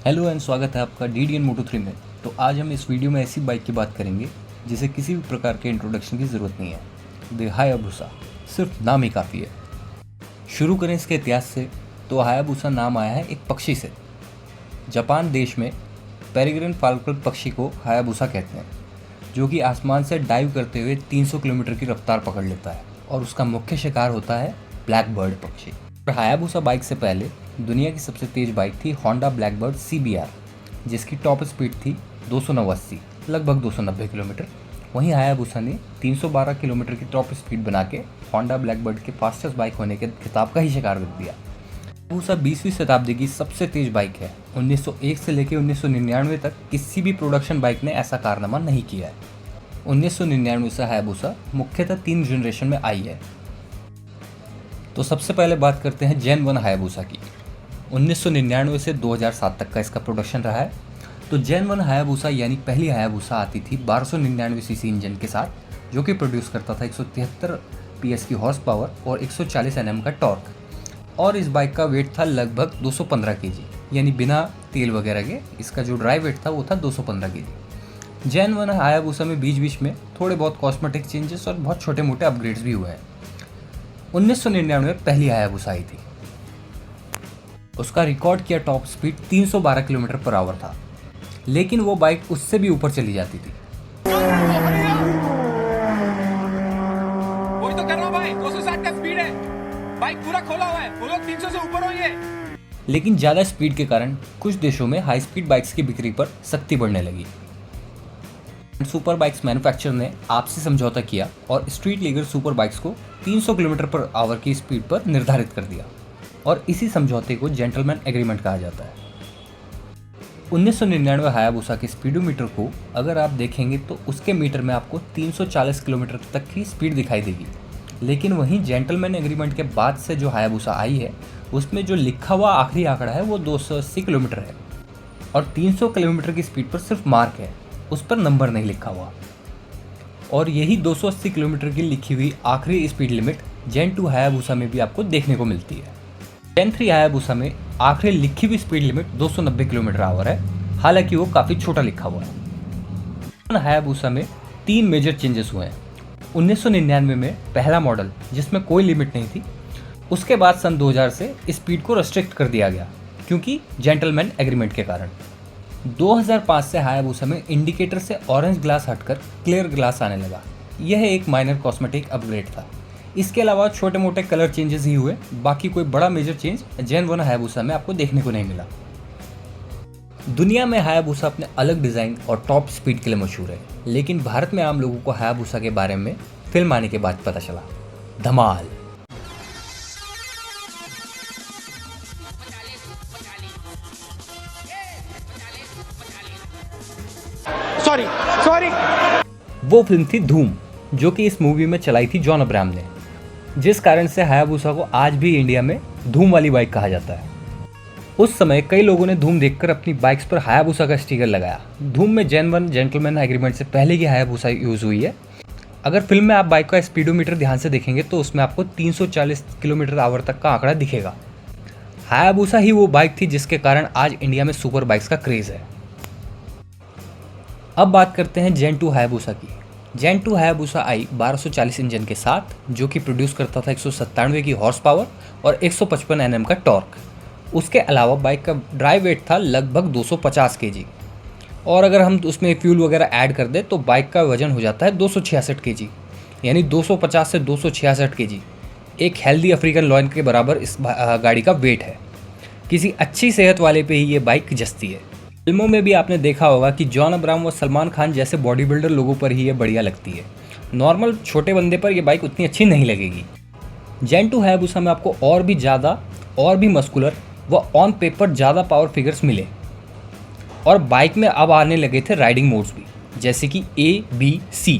Hello and स्वागत है आपका DDN Moto3 में। तो आज हम इस वीडियो में ऐसी बाइक की बात करेंगे जिसे किसी भी प्रकार के इंट्रोडक्शन की ज़रूरत नहीं है। द हायाबुसा, सिर्फ नाम ही काफ़ी है। शुरू करें इसके इतिहास से, तो हायाबुसा नाम आया है एक पक्षी से। जापान देश में पेरिग्रिन फाल्कन पक्षी को हायाबुसा कहते हैं, जो कि आसमान से डाइव करते हुए 300 किलोमीटर की रफ्तार पकड़ लेता है और उसका मुख्य शिकार होता है ब्लैक बर्ड पक्षी। हायाबुसा बाइक से पहले दुनिया की सबसे तेज़ बाइक थी होंडा ब्लैकबर्ड CBR, जिसकी टॉप स्पीड थी 289 लगभग 290 किलोमीटर। वहीं हायाबुसा ने 312 किलोमीटर की टॉप स्पीड बना के होंडा ब्लैकबर्ड के फास्टेस्ट बाइक होने के खिताब का ही शिकार कर दिया। हायाबुसा 20वीं शताब्दी की सबसे तेज़ बाइक है। 1901 से लेकर 1999 तक किसी भी प्रोडक्शन बाइक ने ऐसा कारनामा नहीं किया है। 1999 से हायाबुसा मुख्यतः 3 जनरेशन में आई है। तो सबसे पहले बात करते हैं जेन 1 हायाबुसा की। 1999 से 2007 तक का इसका प्रोडक्शन रहा है। तो जेन 1 हायाबुसा यानी पहली हायाबुसा आती थी 1299 सीसी इंजन के साथ, जो कि प्रोड्यूस करता था 173 PS की हॉर्स पावर और 140 Nm का टॉर्क। और इस बाइक का वेट था लगभग 215 kg, यानी बिना तेल वगैरह के इसका जो ड्राई वेट था वो था 215 kg। जेन 1 हायाबुसा में बीच बीच में थोड़े बहुत कॉस्मेटिक चेंजेस और बहुत छोटे मोटे अपग्रेड्स भी हुए हैं। 1999 में पहली हायाबुसा आई थी। उसका रिकॉर्ड किया top speed 312 kilometre per hour था, लेकिन वो बाइक उससे भी ऊपर चली जाती थी। वही तो कर रहा हूं भाई, 260 का स्पीड है, बाइक पूरा खोला हुआ है, बोलो 300 से ऊपर हो ये। लेकिन ज़्यादा स्पीड के कारण कुछ देशों में हाई स्पीड बाइक्स की बिक्री पर सख्ती बढ़ने लगी। सुपर बाइक्स मैन्युफैक्चरर ने आपसी समझौता किया और स्ट्रीट लीगल सुपर बाइक्स को 300 किलोमीटर पर आवर की स्पीड पर निर्धारित कर दिया, और इसी समझौते को जेंटलमैन एग्रीमेंट कहा जाता है। 1999 हायाबुसा के स्पीडोमीटर को अगर आप देखेंगे तो उसके मीटर में आपको 340 किलोमीटर तक की स्पीड दिखाई देगी। लेकिन वहीं जेंटलमैन एग्रीमेंट के बाद से जो हायाबुसा आई है उसमें जो लिखा हुआ आखिरी आंकड़ा है वो 280 किलोमीटर है, और 300 किलोमीटर की स्पीड पर सिर्फ मार्क है, उस पर नंबर नहीं लिखा हुआ। और यही 280 किलोमीटर की लिखी हुई आखिरी स्पीड लिमिट जेन 2 हायाबुसा में भी आपको देखने को मिलती है। जेन 3 हायाबुसा में आखिरी लिखी हुई स्पीड लिमिट 290 किलोमीटर आवर है, हालांकि वो काफ़ी छोटा लिखा हुआ है। हायाबुसा में 3 मेजर चेंजेस हुए हैं। 1999 में पहला मॉडल जिसमें कोई लिमिट नहीं थी, उसके बाद सन 2000 से स्पीड को रेस्ट्रिक्ट कर दिया गया क्योंकि जेंटलमैन एग्रीमेंट के कारण। 2005 से हायाबुसा में इंडिकेटर से ऑरेंज ग्लास हटकर क्लियर ग्लास आने लगा। यह एक माइनर कॉस्मेटिक अपग्रेड था। इसके अलावा छोटे मोटे कलर चेंजेस ही हुए, बाकी कोई बड़ा मेजर चेंज जेन 1 हायाबुसा में आपको देखने को नहीं मिला। दुनिया में हायाबुसा अपने अलग डिज़ाइन और टॉप स्पीड के लिए मशहूर है, लेकिन भारत में आम लोगों को हायाबुसा के बारे में फिल्म आने के बाद पता चला। धमाल। सॉरी वो फिल्म थी धूम, जो कि इस मूवी में चलाई थी जॉन अब्राहम ने, जिस कारण से हायाबुसा को आज भी इंडिया में धूम वाली बाइक कहा जाता है। उस समय कई लोगों ने धूम देखकर अपनी बाइक्स पर हायाबुसा का स्टिकर लगाया। धूम में जेन 1 जेंटलमैन एग्रीमेंट से पहले की हायाबुसा यूज़ हुई है। अगर फिल्म में आप बाइक का स्पीडोमीटर ध्यान से देखेंगे तो उसमें आपको 340 किलोमीटर आवर तक का आंकड़ा दिखेगा। हायाबुसा ही वो बाइक थी जिसके कारण आज इंडिया में सुपर बाइक्स का क्रेज़ है। अब बात करते हैं जेन 2 हायाबुसा की। जेन 2 हायाबुसा आई 1240 इंजन के साथ, जो कि प्रोड्यूस करता था 197 की हॉर्स पावर और 155 Nm का टॉर्क। उसके अलावा बाइक का ड्राई वेट था लगभग 250 kg, और अगर हम उसमें फ्यूल वगैरह ऐड कर दें तो बाइक का वजन हो जाता है 266 kg, यानी 250 से 266 kg। एक हेल्दी अफ्रीकन लॉयन के बराबर इस गाड़ी का वेट है। किसी अच्छी सेहत वाले पे ही ये बाइक जचती है। फिल्मों में भी आपने देखा होगा कि जॉन अब्राहम व सलमान खान जैसे बॉडी बिल्डर लोगों पर ही ये बढ़िया लगती है। नॉर्मल छोटे बंदे पर ये बाइक उतनी अच्छी नहीं लगेगी। जेन 2 हायाबुसा में आपको और भी ज़्यादा और भी मस्कुलर व ऑन पेपर ज़्यादा पावर फिगर्स मिले, और बाइक में अब आने लगे थे राइडिंग मोड्स भी, जैसे कि A, B, C।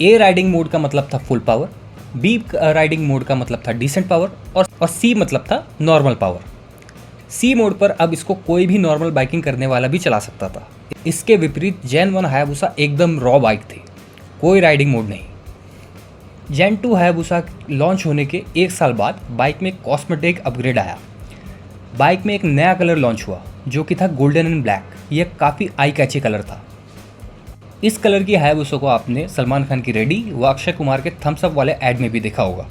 A riding mode का मतलब था full power, B riding mode का मतलब था डिसेंट पावर, और C मतलब था नॉर्मल पावर। C मोड पर अब इसको कोई भी नॉर्मल बाइकिंग करने वाला भी चला सकता था। इसके विपरीत जेन 1 हायाबुसा एकदम रॉ बाइक थी, कोई राइडिंग मोड नहीं। जेन 2 हायाबुसा लॉन्च होने के 1 साल बाद बाइक में कॉस्मेटिक अपग्रेड आया। बाइक में एक नया कलर लॉन्च हुआ, जो कि था गोल्डन एंड ब्लैक। यह काफ़ी आई कैची कलर था। इस कलर की हायाबुसा को आपने सलमान खान की रेडी व अक्षय कुमार के थम्स अप वाले ऐड में भी देखा होगा।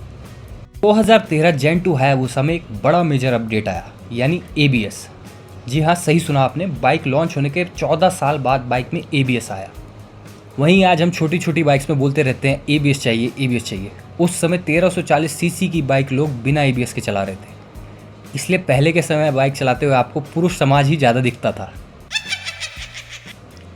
2013 जेन 2 हायाबुसा में एक बड़ा मेजर अपडेट आया, यानी ABS। जी हाँ, सही सुना आपने, बाइक लॉन्च होने के 14 साल बाद बाइक में ABS आया। वहीं आज हम छोटी छोटी बाइक्स में बोलते रहते हैं ABS चाहिए, ABS चाहिए। उस समय 1340 सीसी की बाइक लोग बिना ABS के चला रहे थे, इसलिए पहले के समय बाइक चलाते हुए आपको पुरुष समाज ही ज़्यादा दिखता था।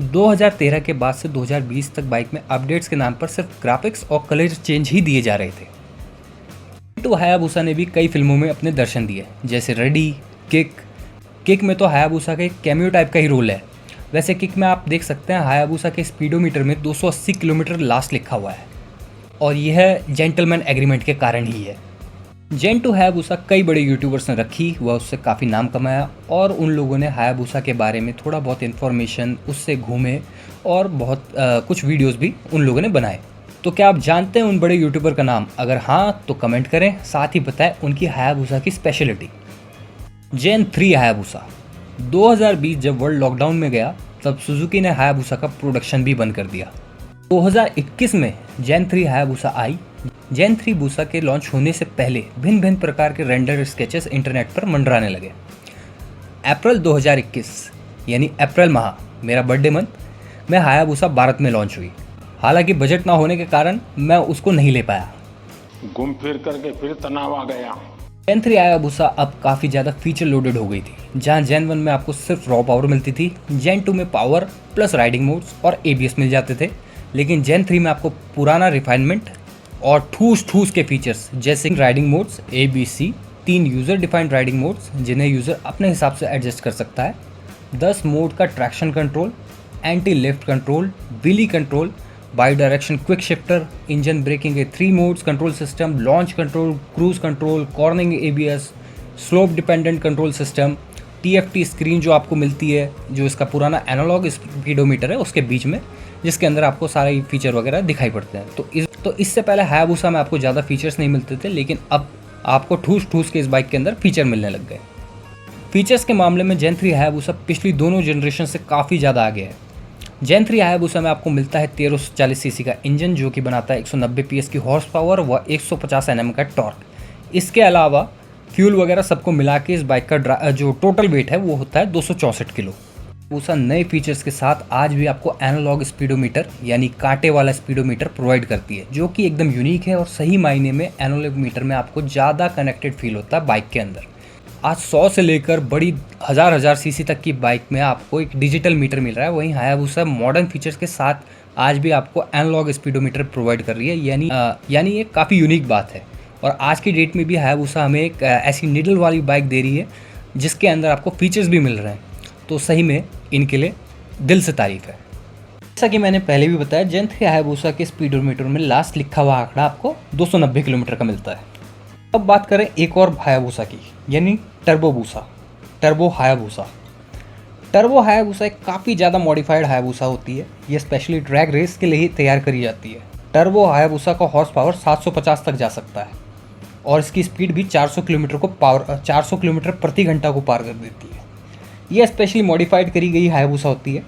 2013 के बाद से 2020 तक बाइक में अपडेट्स के नाम पर सिर्फ ग्राफिक्स और कलर चेंज ही दिए जा रहे थे। तो हायाबुसा ने भी कई फिल्मों में अपने दर्शन दिए, जैसे रेडी, किक में तो हायाबुसा का एक कैमियो टाइप का ही रोल है। वैसे किक में आप देख सकते हैं हायाबुसा के स्पीडोमीटर में 280 किलोमीटर लास्ट लिखा हुआ है, और यह जेंटलमैन एग्रीमेंट के कारण ही है। जेन 2 हायाबुसा कई बड़े यूट्यूबर्स ने रखी व उससे काफ़ी नाम कमाया, और उन लोगों ने हायाबुसा के बारे में थोड़ा बहुत इन्फॉर्मेशन उससे घूमे और बहुत कुछ वीडियोस भी उन लोगों ने बनाए। तो क्या आप जानते हैं उन बड़े यूट्यूबर का नाम? अगर हाँ तो कमेंट करें, साथ ही बताएं उनकी हायाबुसा की स्पेशलिटी। जेन 3 हायाबुसा 2020 जब वर्ल्ड लॉकडाउन में गया तब सुजुकी ने हायाबुसा का प्रोडक्शन भी बंद कर दिया। 2021 में जेन 3 हायाबुसा आई। जेन 3 बुसा के लॉन्च होने से पहले भिन्न भिन्न प्रकार के रेंडर स्केचेस इंटरनेट पर मंडराने लगे। अप्रैल 2021 यानी अप्रैल माह, मेरा बर्थडे मंथ, में हायाबुसा भारत में लॉन्च हुई। हालांकि बजट ना होने के कारण मैं उसको नहीं ले पाया। घूम फिर करके फिर तनाव आ गया। जेन 3 हायाबुसा अब काफ़ी ज़्यादा फीचर लोडेड हो गई थी। जहां जेन 1 में आपको सिर्फ रॉ पावर मिलती थी, जेन 2 में पावर प्लस राइडिंग मोड्स और ABS मिल जाते थे, लेकिन जेन 3 में आपको पुराना रिफाइनमेंट और ठूस के फीचर्स जैसे riding modes ABC, 3 user defined riding modes जिन्हें यूज़र अपने हिसाब से एडजस्ट कर सकता है, 10 मोड का traction control, anti lift control, wheelie control, by direction quick shifter, engine braking के 3 modes control system, launch control, cruise control, cornering ABS, slope dependent control system, TFT screen जो आपको मिलती है, जो इसका पुराना एनालॉग स्पीडोमीटर है उसके बीच में, जिसके अंदर आपको सारे फीचर वगैरह दिखाई पड़ते हैं। तो इससे पहले हायाबुसा में आपको ज़्यादा फीचर्स नहीं मिलते थे, लेकिन अब आपको ठूस के इस बाइक के अंदर फीचर मिलने लग गए। फीचर्स के मामले में जेन 3 हायाबुसा पिछली दोनों जनरेशन से काफ़ी ज़्यादा आगे है। जेन 3 हायाबुसा में आपको मिलता है 1340 सीसी का इंजन, जो कि बनाता है 190 PS की हॉर्स पावर व 150 Nm का टॉर्क। इसके अलावा फ्यूल वगैरह सबको मिला के इस बाइक का जो टोटल वेट है वो होता है 264 किलो। हायाबुसा नए फीचर्स के साथ आज भी आपको एनालॉग स्पीडोमीटर यानी कांटे वाला स्पीडोमीटर प्रोवाइड करती है, जो कि एकदम यूनिक है और सही मायने में एनालॉग मीटर में आपको ज़्यादा कनेक्टेड फील होता है बाइक के अंदर। आज 100 से लेकर बड़ी हज़ार सीसी तक की बाइक में आपको एक डिजिटल मीटर मिल रहा है। वहीं हायाबुसा मॉडर्न फीचर्स के साथ आज भी आपको एनालॉग स्पीडोमीटर प्रोवाइड कर रही है, यानी ये काफ़ी यूनिक बात है। और आज की डेट में भी हायाबुसा हमें एक ऐसी निडल वाली बाइक दे रही है जिसके अंदर आपको फीचर्स भी मिल रहे हैं, तो सही में इनके लिए दिल से तारीफ है। जैसा कि मैंने पहले भी बताया, जेन 3 हायाबुसा के स्पीडोमीटर में लास्ट लिखा हुआ आंकड़ा आपको 290 किलोमीटर का मिलता है। अब बात करें एक और हायाबुसा की, यानी टर्बो हायाबुसा। टर्बो हायाबुसा एक काफ़ी ज़्यादा मॉडिफाइड हायाबुसा होती है। ये स्पेशली ड्रैग रेस के लिए ही तैयार करी जाती है। टर्बो हायाबुसा का हॉर्स पावर 750 तक जा सकता है और इसकी स्पीड भी 400 किलोमीटर प्रति घंटा को पार कर देती है। यह स्पेशली मॉडिफाइड करी गई हायाबुसा होती है,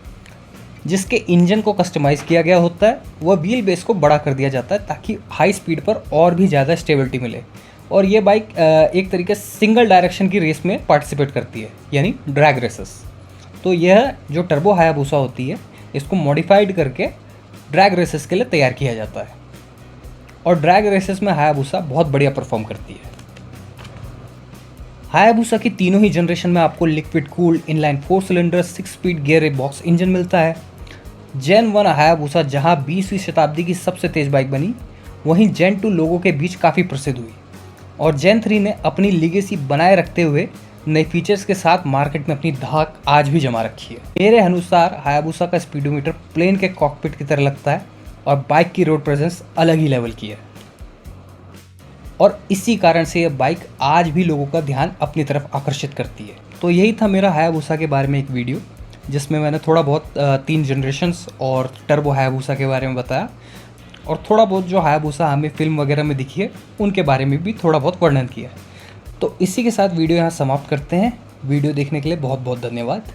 जिसके इंजन को कस्टमाइज़ किया गया होता है। वह व्हील बेस को बड़ा कर दिया जाता है ताकि हाई स्पीड पर और भी ज़्यादा स्टेबिलिटी मिले। और ये बाइक एक तरीके से सिंगल डायरेक्शन की रेस में पार्टिसिपेट करती है, यानी ड्रैग रेसेस। तो यह जो टर्बो हायाबुसा होती है, इसको मॉडिफाइड करके ड्रैग रेसेस के लिए तैयार किया जाता है, और ड्रैग रेसेस में हायाबुसा बहुत बढ़िया परफॉर्म करती है। हायाबुसा की तीनों ही जनरेशन में आपको liquid cooled inline 4 cylinder 6 speed gear box engine मिलता है। जेन 1 हायाबुसा जहां 20वीं शताब्दी की सबसे तेज बाइक बनी, वहीं जेन 2 लोगों के बीच काफ़ी प्रसिद्ध हुई, और जेन 3 ने अपनी लीगेसी बनाए रखते हुए नए फीचर्स के साथ मार्केट में अपनी धाक आज भी जमा रखी है। मेरे अनुसार हायाबुसा का स्पीडोमीटर प्लेन के कॉकपिट की तरह लगता है और बाइक की रोड प्रेजेंस अलग ही लेवल की है, और इसी कारण से यह बाइक आज भी लोगों का ध्यान अपनी तरफ आकर्षित करती है। तो यही था मेरा हायाबुसा के बारे में एक वीडियो, जिसमें मैंने थोड़ा बहुत 3 जनरेशन्स और टर्बो हायाबुसा के बारे में बताया, और थोड़ा बहुत जो हायाबुसा हमें फिल्म वगैरह में दिखी है उनके बारे में भी थोड़ा बहुत वर्णन किया। तो इसी के साथ वीडियो यहाँ समाप्त करते हैं। वीडियो देखने के लिए बहुत बहुत धन्यवाद।